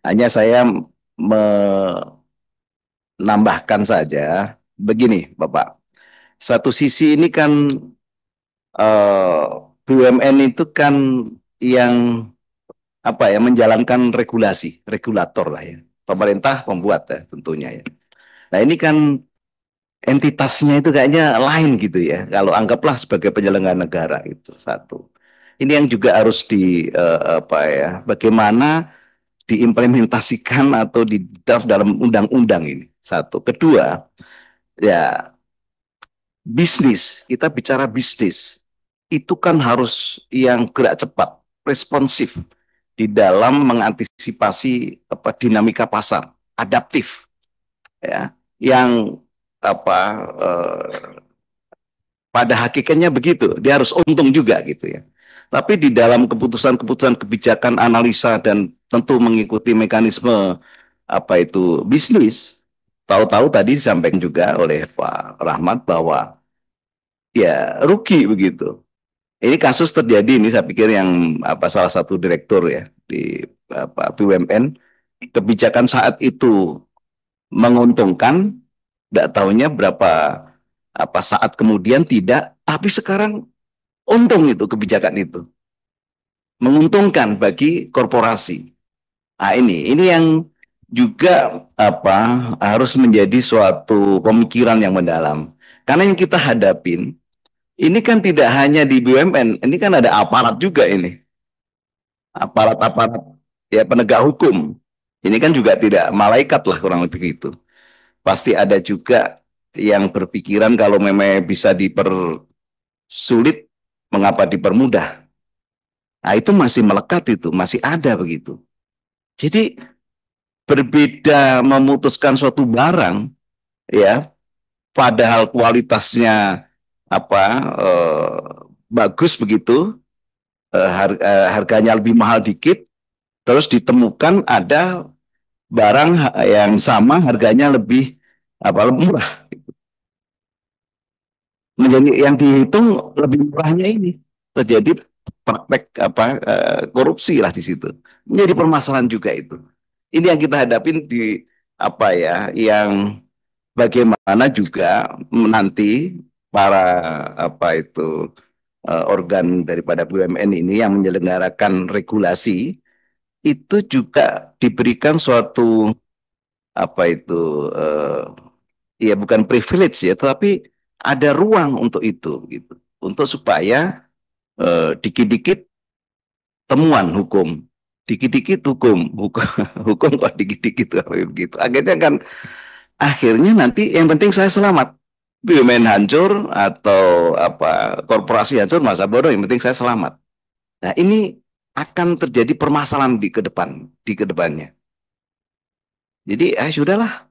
Hanya saya menambahkan saja begini, Bapak. Satu sisi ini kan BUMN itu kan yang apa ya menjalankan regulasi, regulator lah ya. Pemerintah pembuat ya tentunya ya. Nah ini kan entitasnya itu kayaknya lain gitu ya. Kalau anggaplah sebagai penyelenggara negara itu satu. Ini yang juga harus apa ya, bagaimana diimplementasikan atau di draft dalam undang-undang ini. Satu. Kedua, ya bisnis, kita bicara bisnis, itu kan harus yang gerak cepat, responsif di dalam mengantisipasi apa dinamika pasar, adaptif ya, yang apa pada hakikatnya begitu, dia harus untung juga gitu ya. Tapi di dalam keputusan-keputusan kebijakan analisa dan tentu mengikuti mekanisme apa itu bisnis, tahu-tahu tadi disampaikan juga oleh Pak Rahmat bahwa ya rugi begitu. Ini kasus terjadi ini saya pikir yang apa salah satu direktur ya di apa BUMN kebijakan saat itu menguntungkan, tidak tahunya berapa apa saat kemudian tidak, tapi sekarang untung itu kebijakan itu menguntungkan bagi korporasi. Nah ini yang juga apa harus menjadi suatu pemikiran yang mendalam. Karena yang kita hadapin ini kan tidak hanya di BUMN, ini kan ada aparat juga ini, aparat-aparat ya penegak hukum. Ini kan juga tidak malaikat lah kurang lebih itu. Pasti ada juga yang berpikiran kalau memang bisa dipersulit, mengapa dipermudah. Nah itu masih melekat itu, masih ada begitu. Jadi berbeda memutuskan suatu barang ya, padahal kualitasnya apa bagus begitu, harganya lebih mahal dikit, terus ditemukan ada barang yang sama harganya lebih apa murah, menjadi yang dihitung lebih murahnya ini terjadi praktek apa korupsi lah di situ, menjadi permasalahan juga itu. Ini yang kita hadapin di apa ya, yang bagaimana juga nanti para apa itu organ daripada BUMN ini yang menyelenggarakan regulasi itu juga diberikan suatu apa itu ya bukan privilege ya, tapi ada ruang untuk itu gitu, untuk supaya dikit-dikit temuan hukum, dikit-dikit hukum, hukum kok dikit-dikit begitu. Akhirnya nanti yang penting saya selamat. BUMN hancur atau apa korporasi hancur masa bodoh, yang penting saya selamat. Nah, ini akan terjadi permasalahan di kedepannya. Jadi sudahlah,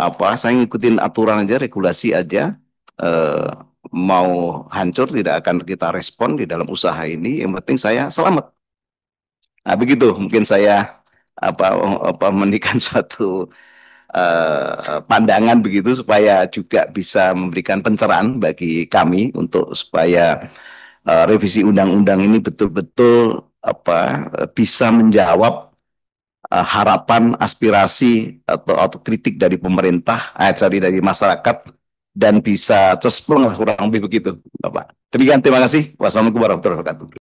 apa saya ngikutin aturan aja, regulasi aja, eh, mau hancur tidak akan kita respon di dalam usaha ini, yang penting saya selamat. Nah, begitu mungkin saya apa apa memberikan suatu pandangan begitu supaya juga bisa memberikan pencerahan bagi kami untuk supaya revisi undang-undang ini betul-betul apa bisa menjawab harapan, aspirasi atau kritik dari pemerintah, dari masyarakat dan bisa cesplung lah kurang lebih begitu, Bapak. Demikian, terima kasih. Wassalamualaikum warahmatullahi wabarakatuh.